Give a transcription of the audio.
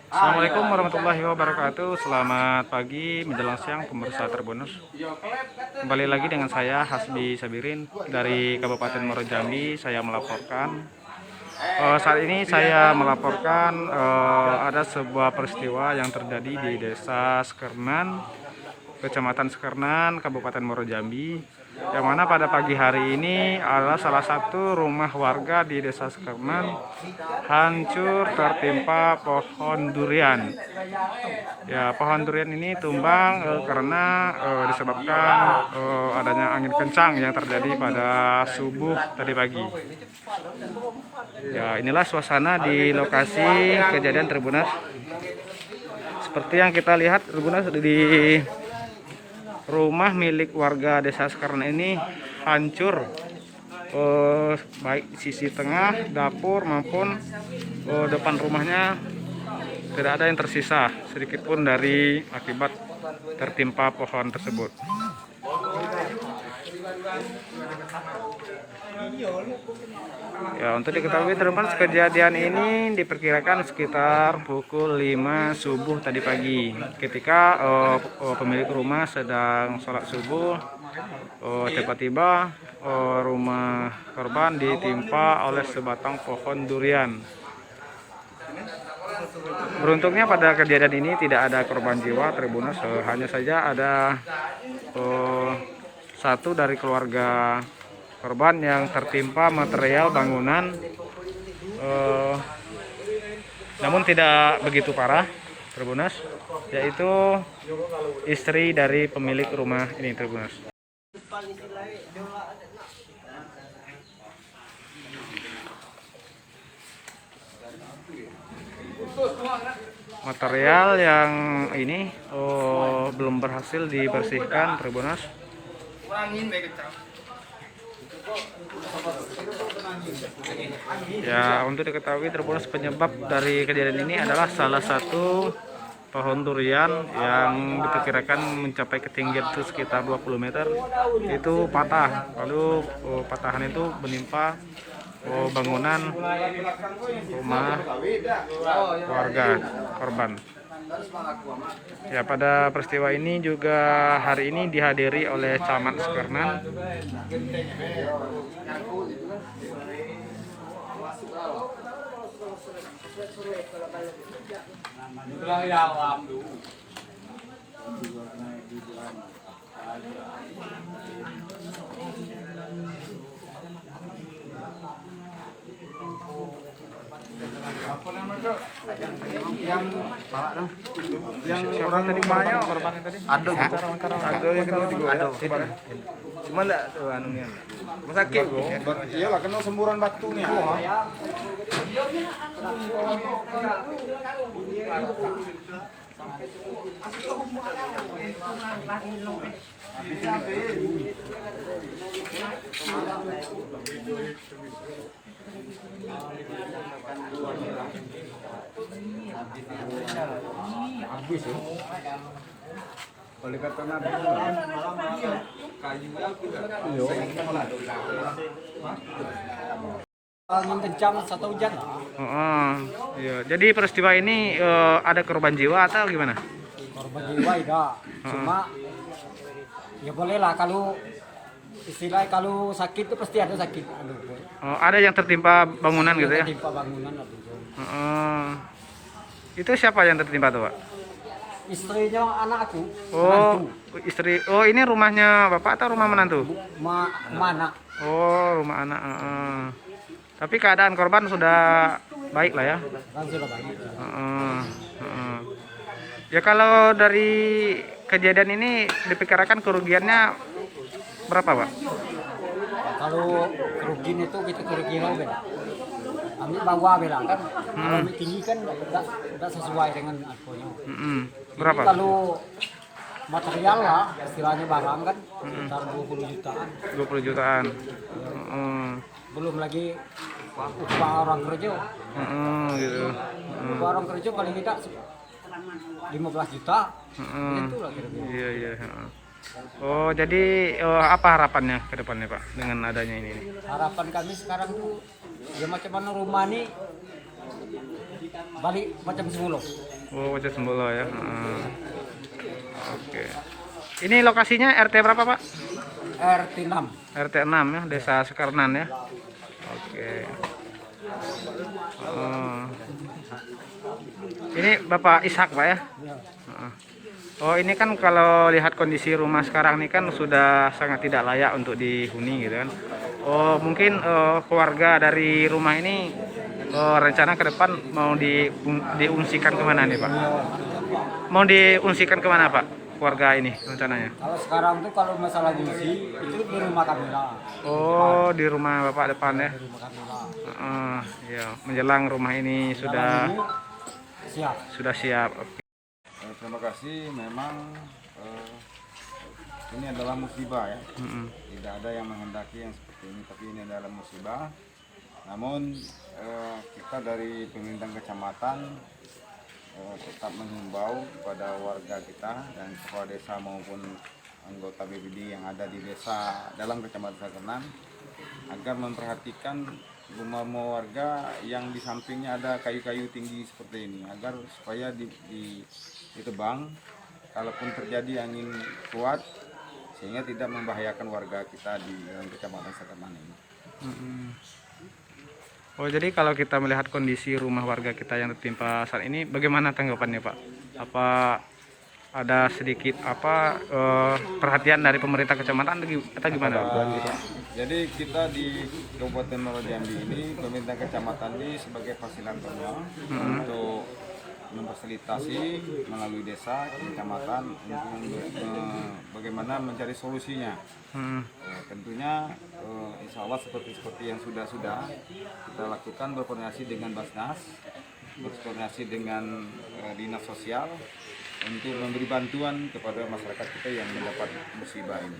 Assalamualaikum warahmatullahi wabarakatuh. Selamat pagi menjelang siang pemirsa Tribuners. Kembali lagi dengan saya Hasbi Sabirin dari Kabupaten Muaro Jambi. Saya melaporkan saat ini saya melaporkan ada sebuah peristiwa yang terjadi di Desa Sekernan, Kecamatan Sekernan, Kabupaten Muaro Jambi, yang mana pada pagi hari ini adalah salah satu rumah warga di Desa Sekernan hancur tertimpa pohon durian. Ya, pohon durian ini tumbang karena disebabkan adanya angin kencang yang terjadi pada subuh tadi pagi. Ya, inilah suasana di lokasi kejadian Tribuners. Seperti yang kita lihat Tribuners, di rumah milik warga Desa Sekernan ini hancur, baik sisi tengah, dapur maupun depan rumahnya tidak ada yang tersisa sedikit pun dari akibat tertimpa pohon tersebut. Ya, untuk diketahui teman, kejadian ini diperkirakan sekitar pukul 5 subuh tadi pagi ketika pemilik rumah sedang sholat subuh. Tiba-tiba rumah korban ditimpa oleh sebatang pohon durian. Beruntungnya pada kejadian ini tidak ada korban jiwa Tribuners, hanya saja ada satu dari keluarga korban yang tertimpa material bangunan, namun tidak begitu parah Tribuners, yaitu istri dari pemilik rumah ini Tribuners. Material yang ini belum berhasil dibersihkan Tribuners. Ya, untuk diketahui Tribuners, penyebab dari kejadian ini adalah salah satu pohon durian yang diperkirakan mencapai ketinggian itu sekitar 20 meter itu patah, lalu patahan itu menimpa bangunan rumah warga korban. Ya, pada peristiwa ini juga hari ini dihadiri oleh Camat Sekernan. Yang orang tadi banyak korban tadi ada yang kena juga ada cuma enggak anunya sakit iyalah kena semburan batunya. Habis ya. Oleh kata Nabi angin kencang atau hujan. Iya. Jadi peristiwa ini ada korban jiwa atau gimana? Korban jiwa tidak. Cuma ya bolehlah kalau istilahnya kalau sakit itu pasti ada sakit. Ada yang tertimpa bangunan gitu ya? Tertimpa bangunan. Itu siapa yang tertimpa tuh, Pak? Istrinya anakku. Menantu. Istri. Oh, ini rumahnya Bapak atau rumah menantu? Anak. Oh, rumah anak. Tapi keadaan korban sudah baik lah ya? Sudah baik. Ya, kalau dari kejadian ini diperkirakan kerugiannya berapa, Pak? Kalau kerugian itu kita kerugian beda. Ambil bawah bilang kan, kalau tinggi kan tidak sesuai dengan alkoholnya. Berapa? Jadi kalau material lah, istilahnya barang kan, sekitar 20 jutaan. 20 jutaan. Belum lagi upah orang kerja. Gitu. Upah orang kerja paling tidak 15 juta. Itu lah kira-kira. Iya. Oh, jadi apa harapannya ke depannya, Pak, dengan adanya ini? Harapan kami sekarang tuh ya macam mana rumah ini balik macam semula. Oh, Wajah Sembolo ya. Oke. Ini lokasinya RT berapa, Pak? RT 6. RT 6 ya, Desa Sekarnan ya. Oke. Oh. Ini Bapak Ishak, Pak ya? Heeh. Oh, ini kan kalau lihat kondisi rumah sekarang ini kan sudah sangat tidak layak untuk dihuni gitu kan. Oh, mungkin keluarga dari rumah ini rencana ke depan mau diungsikan kemana nih, Pak? Mau diungsikan kemana, Pak? Keluarga ini rencananya? Kalau sekarang tuh kalau masalah ngungsi itu di rumah kami lah. Oh, di rumah Bapak depan ya. Di rumah kami lah. Ya, menjelang rumah ini sudah Jalan ini siap. siap. Oke. Terima kasih. Memang ini adalah musibah ya. Tidak ada yang menghendaki yang seperti ini, tapi ini adalah musibah. Namun kita dari pemerintahan kecamatan tetap menghimbau kepada warga kita dan kepala desa maupun anggota BPD yang ada di desa dalam kecamatan Sekarnan agar memperhatikan rumah warga yang di sampingnya ada kayu-kayu tinggi seperti ini, agar supaya ditebang kalaupun terjadi angin kuat sehingga tidak membahayakan warga kita di dalam kecamatan Sekarnan ini. Oh, jadi kalau kita melihat kondisi rumah warga kita yang tertimpa saat ini, bagaimana tanggapannya, Pak? Apa ada sedikit perhatian dari pemerintah kecamatan atau gimana? Jadi kita di Kabupaten Muaro Jambi ini, pemerintah kecamatan ini sebagai fasilitatornya untuk memfasilitasi melalui desa kecamatan untuk bagaimana mencari solusinya. Tentunya insya Allah seperti yang sudah kita lakukan, berkoordinasi dengan Basnas, berkoordinasi dengan dinas sosial untuk memberi bantuan kepada masyarakat kita yang mendapat musibah ini.